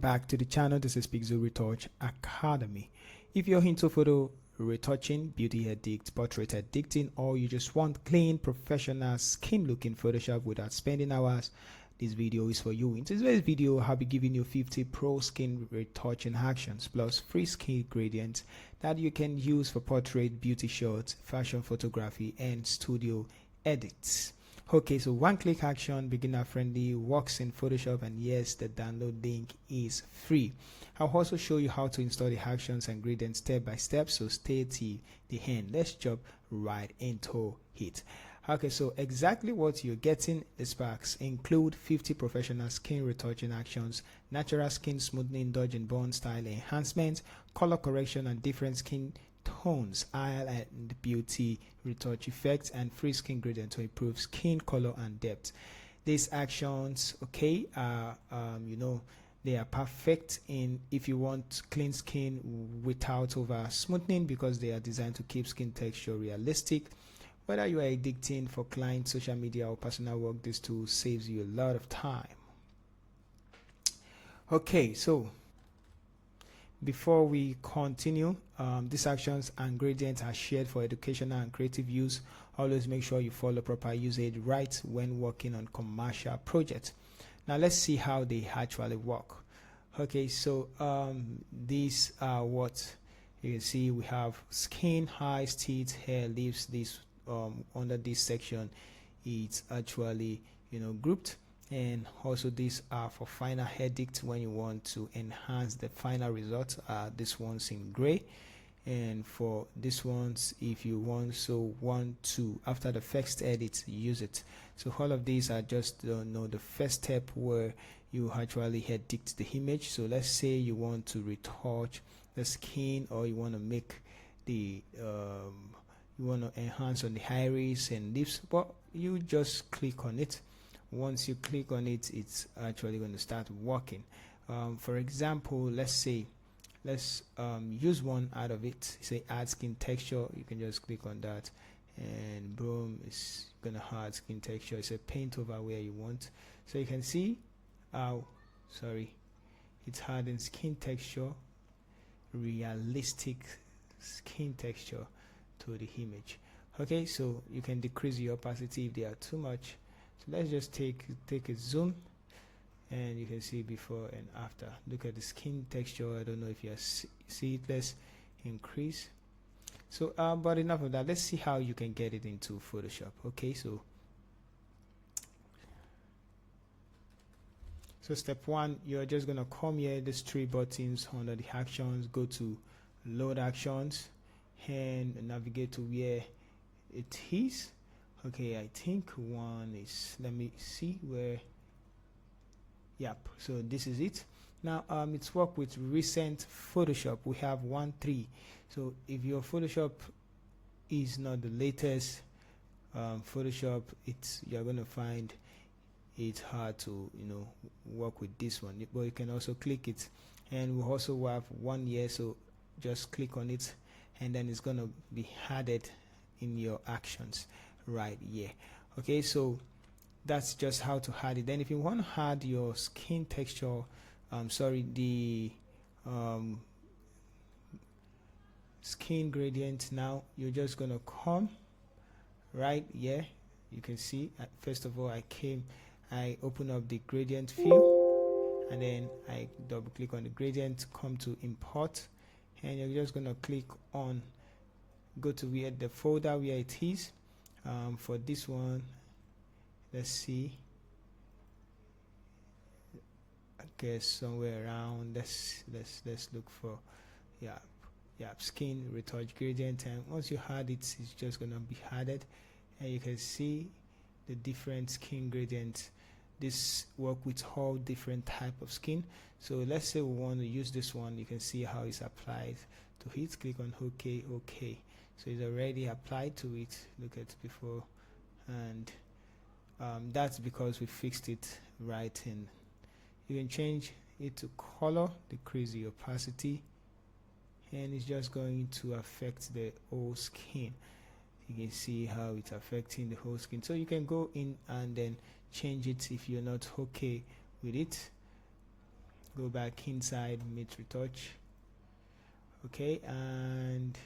Back to the channel. This is Pixel Retouch Academy. If you're into photo retouching, beauty edit, portrait editing, or you just want clean, professional, skin looking Photoshop without spending hours, this video is for you. In today's video, I'll be giving you 50 pro skin retouching actions plus free skin ingredients that you can use for portrait, beauty shots, fashion photography, and studio edits. Okay, so one-click action, beginner friendly, works in Photoshop, and yes, the download link is free. I'll also show you how to install the actions and ingredients step by step, so stay till the end. Let's jump right into it. Okay, so exactly what you're getting. The packs include 50 professional skin retouching actions, natural skin smoothing, dodge and bond style enhancement, color correction and different skin tones, eye and beauty retouch effects, and free skin ingredient to improve skin color and depth. These actions, okay, are they are perfect in if you want clean skin without over smoothing, because they are designed to keep skin texture realistic. Whether you are editing for client, social media, or personal work, this tool saves you a lot of time. Okay, so before we continue, these actions and ingredients are shared for educational and creative use. Always make sure you follow proper usage rights when working on commercial projects. Now let's see how they actually work. Okay, so these are what you can see. We have skin, eyes, teeth, hair, lips. This under this section, it's actually grouped. And also these are for final edit when you want to enhance the final result. This one's in gray, and for this ones, if you want to after the first edit, use it. So all of these are just the first step where you actually edit the image. So let's say you want to retouch the skin, or you want to make the you want to enhance on the iris and lips, but you just click on it. Once you click on it, it's actually going to start working. For example, let's use one out of it. Say add skin texture. You can just click on that, and boom, it's gonna add skin texture. It's a paint over where you want. So you can see how it's adding skin texture, realistic skin texture to the image. Okay, so you can decrease the opacity if they are too much. So let's just take a zoom, and you can see before and after. Look at the skin texture. I don't know if you see it. Let's increase. So but enough of that. Let's see how you can get it into Photoshop. Okay, so step one, you're just gonna come here, these three buttons under the actions, go to load actions and navigate to where it is. Okay, I think one is, let me see where. Yep, so this is it. Now it's work with recent Photoshop. We have 1.3. so if your Photoshop is not the latest Photoshop, you're gonna find it hard to work with this one, but you can also click it. And we also have 1 year, so just click on it, and then it's gonna be added in your actions right here. Okay, so that's just how to add it. Then if you want to add your skin texture, the skin gradient, now you're just gonna come right here. You can see first of all I open up the gradient view, and then I double click on the gradient, come to import, and you're just gonna click on, go to where the folder where it is. For this one, let's see, I guess somewhere around, let's look for skin retouch gradient, and once you add it, it's just gonna be added, and you can see the different skin gradients. This work with all different type of skin. So let's say we want to use this one. You can see how it's applied to it. Click on OK. So it's already applied to it. Look at before, and that's because we fixed it right in. You can change it to color, decrease the opacity, and it's just going to affect the whole skin. You can see how it's affecting the whole skin. So you can go in and then change it if you're not okay with it. go back inside Meet Retouch. Okay, and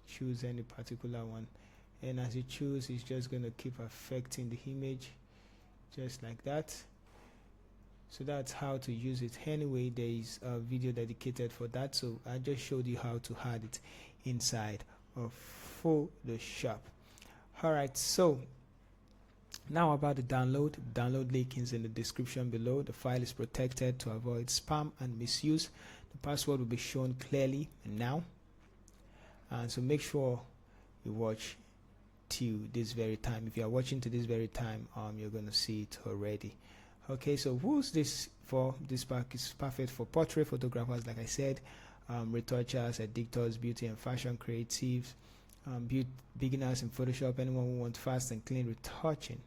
choose any particular one, and as you choose, it's just going to keep affecting the image just like that. So that's how to use it. Anyway, there is a video dedicated for that, so I just showed you how to add it inside of Photoshop. Alright, so now about the download. Download link is in the description below. The file is protected to avoid spam and misuse. The password will be shown clearly now, and so make sure you watch till this very time. If you are watching to this very time, you're going to see it already. Okay, so who's this for? This pack is perfect for portrait photographers, like I said, retouchers, editors, beauty and fashion creatives, beginners in Photoshop, anyone who wants fast and clean retouching.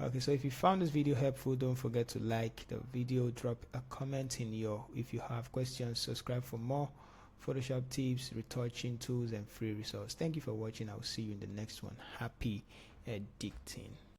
Okay, so if you found this video helpful, don't forget to like the video, drop a comment in your, if you have questions, subscribe for more Photoshop tips, retouching tools and free resources. Thank you for watching. I will see you in the next one. Happy editing.